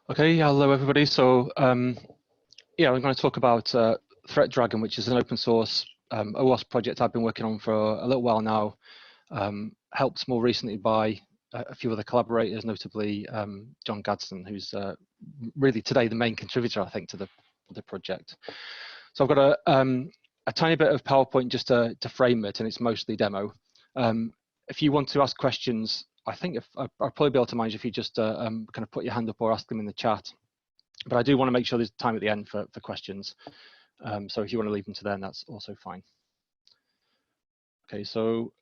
Okay, hello everybody. So yeah, I'm going to talk about Threat Dragon, which is an open source OWASP project I've been working on for a little while now. Helped more recently by a few other collaborators, notably John Gadsden, who's really today the main contributor, I think, to the project. So I've got a tiny bit of PowerPoint just to frame it, and it's mostly demo. If you want to ask questions, I think I'll probably be able to manage if you just kind of put your hand up or ask them in the chat. But I do want to make sure there's time at the end for questions. So if you want to leave them to then, that's also fine. Okay, so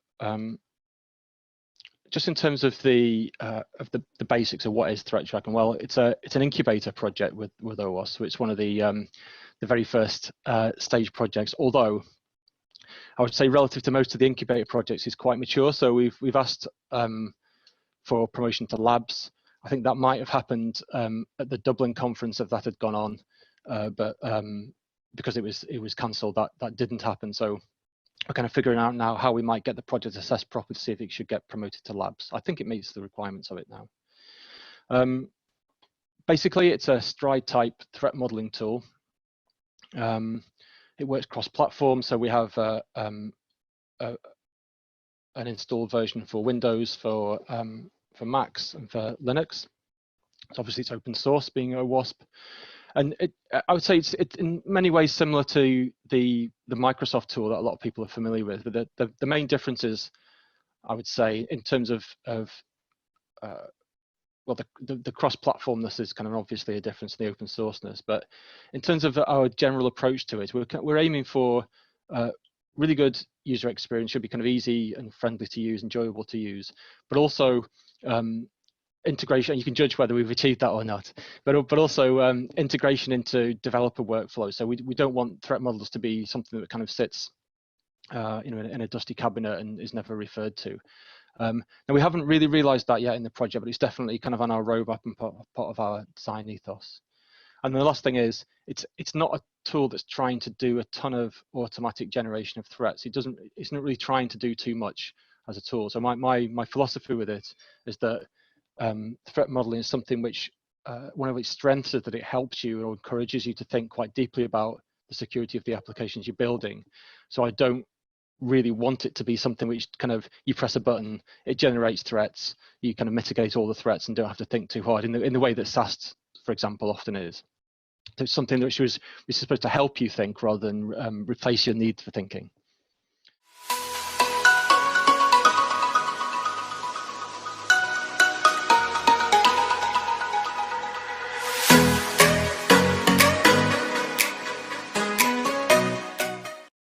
just in terms of the basics of what is Threat Dragon, well, it's an incubator project with OWASP, so it's one of the very first stage projects. Although I would say relative to most of the incubator projects, it's quite mature. So we've asked for promotion to labs. I think that might have happened at the Dublin conference if that had gone on, but because it was cancelled, that didn't happen. So we're kind of figuring out now how we might get the project assessed properly to see if it should get promoted to labs. I think it meets the requirements of it now. Basically, it's a stride type threat modeling tool. It works cross-platform, so we have an installed version for Windows, for Macs, and for Linux. So obviously, it's open source, being OWASP, and I would say it's in many ways similar to the Microsoft tool that a lot of people are familiar with. But the main difference is, I would say, in terms of well, the cross-platformness is kind of obviously a difference in the open sourceness, but in terms of our general approach to it, we're aiming for really good user experience. Should be kind of easy and friendly to use, enjoyable to use, but also integration. You can judge whether we've achieved that or not, but also integration into developer workflow. So we don't want threat models to be something that kind of sits in a dusty cabinet and is never referred to. Now we haven't really realized that yet in the project, but it's definitely kind of on our roadmap and part of our design ethos. And the last thing is, it's not a tool that's trying to do a ton of automatic generation of threats. It's not really trying to do too much as a tool. So my philosophy with it is that threat modeling is something which one of its strengths is that it helps you or encourages you to think quite deeply about the security of the applications you're building. So I don't really want it to be something which kind of you press a button, it generates threats, you kind of mitigate all the threats and don't have to think too hard in the way that SAST, for example, often is. So it's something which was supposed to help you think rather than replace your need for thinking.